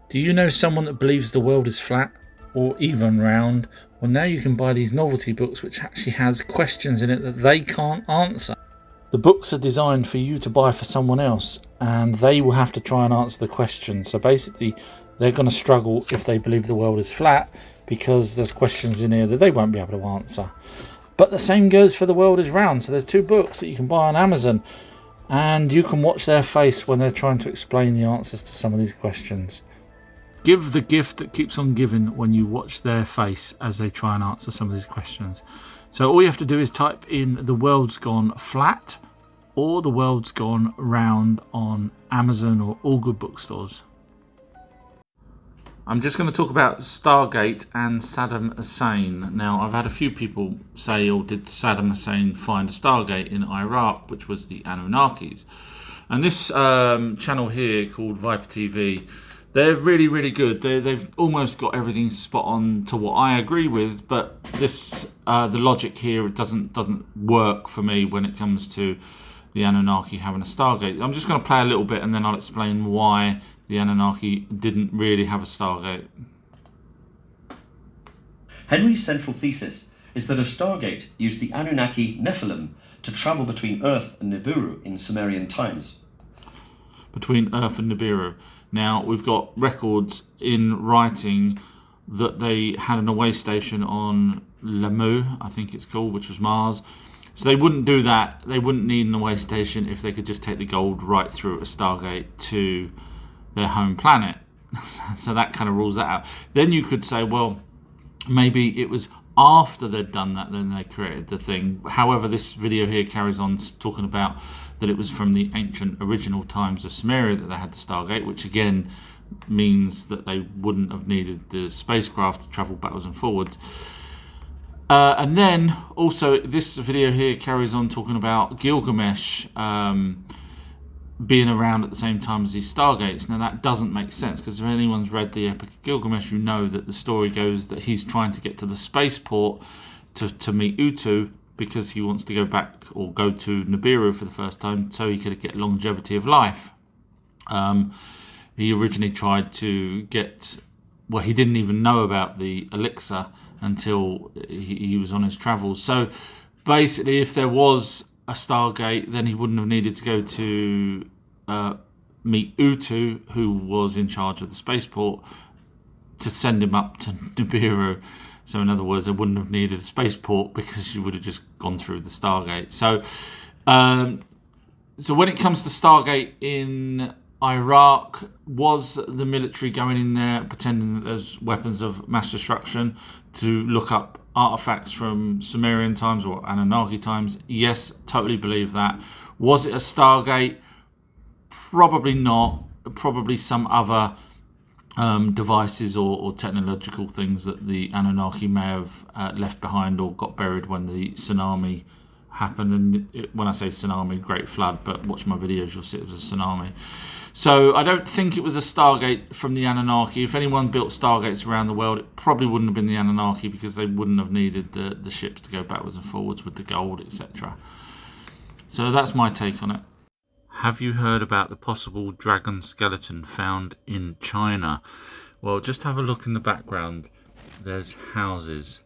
Do you know someone that believes the world is flat or even round? Well, now you can buy these novelty books which actually has questions in it that they can't answer. The books are designed for you to buy for someone else, and they will have to try and answer the question. So basically, they're going to struggle if they believe the world is flat, because there's questions in here that they won't be able to answer. But the same goes for the world is round. So there's 2 books that you can buy on Amazon, and you can watch their face when they're trying to explain the answers to some of these questions. Give the gift that keeps on giving when you watch their face as they try and answer some of these questions. So all you have to do is type in "the world's gone flat" or "the world's gone round" on Amazon or all good bookstores. I'm just going to talk about Stargate and Saddam Hussein. Now, I've had a few people say, "Oh, did Saddam Hussein find a Stargate in Iraq, which was the Anunnakis?" And this channel here called Viper TV, they're really, really good. They've almost got everything spot on to what I agree with, but this the logic here, it doesn't work for me when it comes to the Anunnaki having a Stargate. I'm just going to play a little bit and then I'll explain why the Anunnaki didn't really have a Stargate. Henry's central thesis is that a Stargate used the Anunnaki Nephilim to travel between Earth and Nibiru in Sumerian times. Between Earth and Nibiru. Now, we've got records in writing that they had an away station on Lamu, I think it's called, which was Mars. So they wouldn't do that. They wouldn't need an away station if they could just take the gold right through a Stargate to their home planet. So that kind of rules that out. Then you could say, well, maybe it was after they'd done that, then they created the thing. However, this video here carries on talking about that it was from the ancient original times of Sumeria that they had the Stargate, which again means that they wouldn't have needed the spacecraft to travel backwards and forwards. And then also this video here carries on talking about Gilgamesh being around at the same time as these Stargates. Now that doesn't make sense, because if anyone's read the Epic of Gilgamesh, you know that the story goes that he's trying to get to the spaceport to meet Utu, because he wants to go back or go to Nibiru for the first time so he could get longevity of life. He originally tried to get, well, he didn't even know about the elixir until he was on his travels. So basically, if there was a Stargate, then he wouldn't have needed to go to meet Utu, who was in charge of the spaceport, to send him up to Nibiru. So in other words, they wouldn't have needed a spaceport because she would have just gone through the Stargate. So so when it comes to Stargate in Iraq, was the military going in there pretending that there's weapons of mass destruction to look up artifacts from Sumerian times or Anunnaki times? Yes, totally believe that. Was it a Stargate? Probably not. Probably some other devices or technological things that the Anunnaki may have left behind or got buried when the tsunami happened. And when I say tsunami, Great Flood, but watch my videos, you'll see it was a tsunami. So I don't think it was a Stargate from the Anunnaki. If anyone built Stargates around the world, it probably wouldn't have been the Anunnaki, because they wouldn't have needed the ships to go backwards and forwards with the gold, etc. So that's my take on it. Have you heard about the possible dragon skeleton found in China? Well, just have a look in the background. There's houses.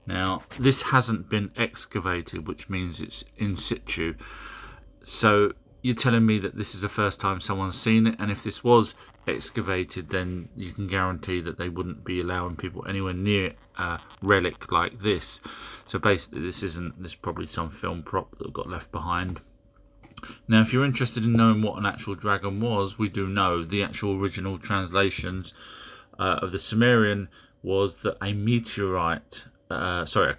Now, this hasn't been excavated, which means it's in situ. So you're telling me that this is the first time someone's seen it, and if this was excavated, then you can guarantee that they wouldn't be allowing people anywhere near a relic like this. So basically, this is probably some film prop that got left behind. Now, if you're interested in knowing what an actual dragon was, we do know. The actual original translations of the Sumerian was that a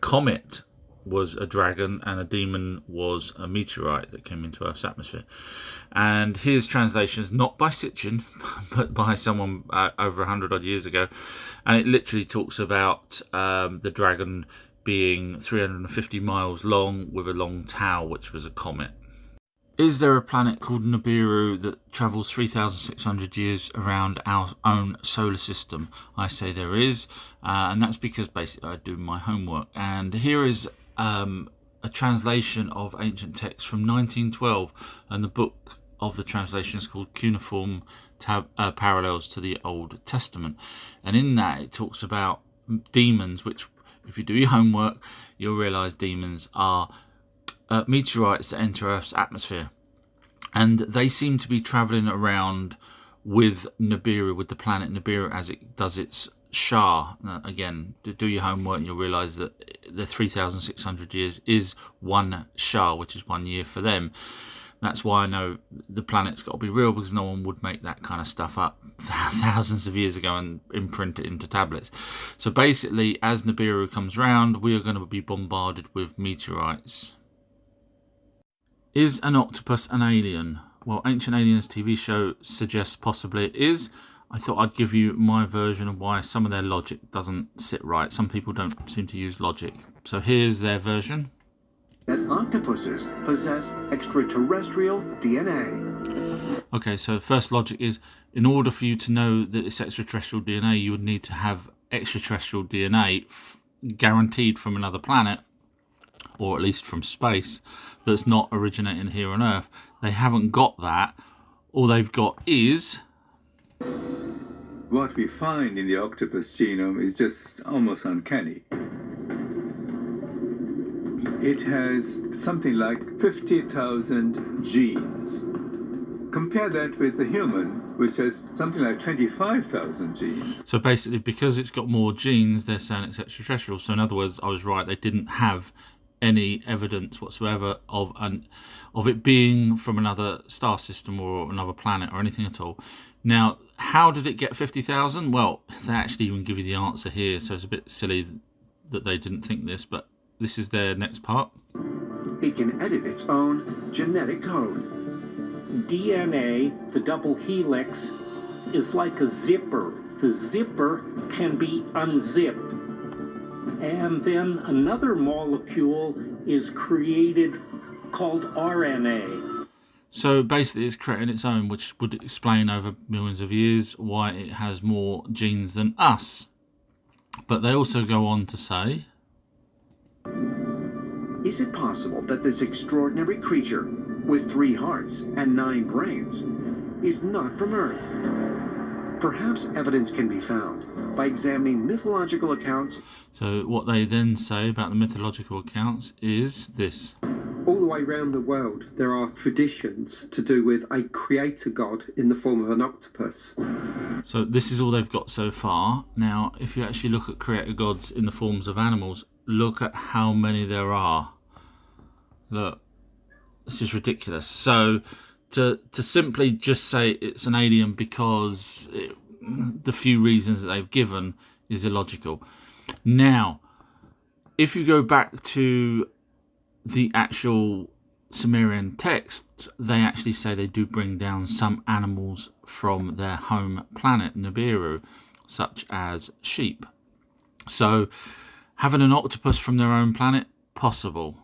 comet was a dragon and a demon was a meteorite that came into Earth's atmosphere. And his translations, not by Sitchin, but by someone over 100 odd years ago, and it literally talks about the dragon being 350 miles long with a long tail, which was a comet. Is there a planet called Nibiru that travels 3,600 years around our own solar system? I say there is, and that's because basically I do my homework. And here is a translation of ancient texts from 1912, and the book of the translation is called Cuneiform parallels to the Old Testament. And in that it talks about demons, which if you do your homework, you'll realise demons are meteorites that enter Earth's atmosphere. And they seem to be travelling around with Nibiru, with the planet Nibiru, as it does its Shah. Again, do your homework and you'll realise that the 3,600 years is one Shah, which is 1 year for them. That's why I know the planet's got to be real, because no one would make that kind of stuff up thousands of years ago and imprint it into tablets. So basically, as Nibiru comes round, we are going to be bombarded with meteorites. Is an octopus an alien? Well, Ancient Aliens TV show suggests possibly it is. I thought I'd give you my version of why some of their logic doesn't sit right. Some people don't seem to use logic. So here's their version. That octopuses possess extraterrestrial DNA. Okay, so the first logic is, in order for you to know that it's extraterrestrial DNA, you would need to have extraterrestrial DNA guaranteed from another planet, or at least from space, that's not originating here on Earth. They haven't got that. All they've got is... What we find in the octopus genome is just almost uncanny. It has something like 50,000 genes. Compare that with the human, which has something like 25,000 genes. So basically, because it's got more genes, they're saying it's extraterrestrial. So in other words, I was right, they didn't have any evidence whatsoever of it being from another star system or another planet or anything at all. Now, how did it get 50,000? Well, they actually even give you the answer here, so it's a bit silly that they didn't think this, but this is their next part. It can edit its own genetic code. DNA, the double helix, is like a zipper. The zipper can be unzipped. And then another molecule is created called RNA. So basically it's creating its own, which would explain over millions of years why it has more genes than us. But they also go on to say... Is it possible that this extraordinary creature, with 3 hearts and 9 brains, is not from Earth? Perhaps evidence can be found by examining mythological accounts. So what they then say about the mythological accounts is this. All the way around the world, there are traditions to do with a creator god in the form of an octopus. So this is all they've got so far. Now, if you actually look at creator gods in the forms of animals, look at how many there are. Look, this is ridiculous. So to simply just say it's an alien because the few reasons that they've given is illogical. Now, if you go back to the actual Sumerian texts, they actually say they do bring down some animals from their home planet, Nibiru, such as sheep. So having an octopus from their own planet, possible.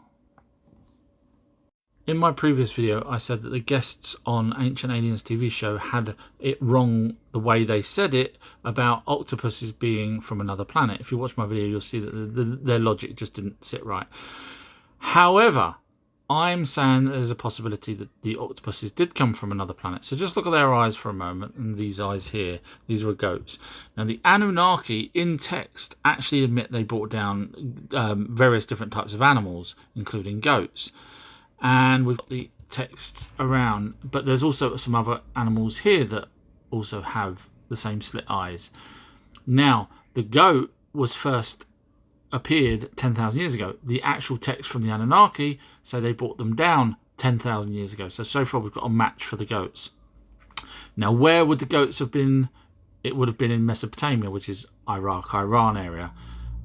In my previous video, I said that the guests on Ancient Aliens TV show had it wrong the way they said it about octopuses being from another planet. If you watch my video, you'll see that their logic just didn't sit right. However, I'm saying that there's a possibility that the octopuses did come from another planet. So just look at their eyes for a moment, and these eyes here, these were goats. Now the Anunnaki in text actually admit they brought down various different types of animals, including goats. And we've got the text around, but there's also some other animals here that also have the same slit eyes. Now, the goat was first appeared 10,000 years ago. The actual text from the Anunnaki say they brought them down 10,000 years ago. So far we've got a match for the goats. Now, where would the goats have been? It would have been in Mesopotamia, which is Iraq, Iran area.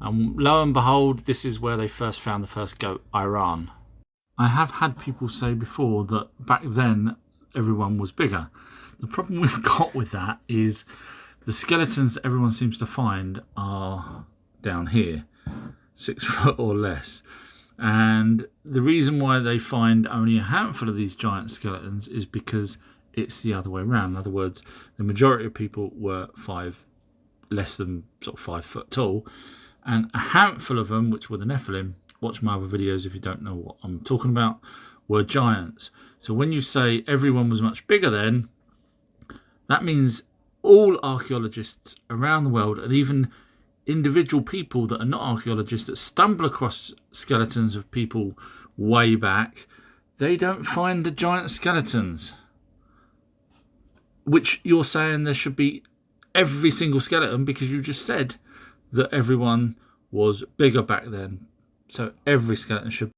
And lo and behold, this is where they first found the first goat, Iran. I have had people say before that back then everyone was bigger. The problem we've got with that is the skeletons that everyone seems to find are down here, 6 foot or less. And the reason why they find only a handful of these giant skeletons is because it's the other way around. In other words, the majority of people were less than sort of 5 foot tall, and a handful of them, which were the Nephilim, watch my other videos if you don't know what I'm talking about, were giants. So when you say everyone was much bigger then, That means all archaeologists around the world, and even individual people that are not archaeologists that stumble across skeletons of people way back, they don't find the giant skeletons. Which you're saying there should be every single skeleton, because you just said that everyone was bigger back then. So every skeleton should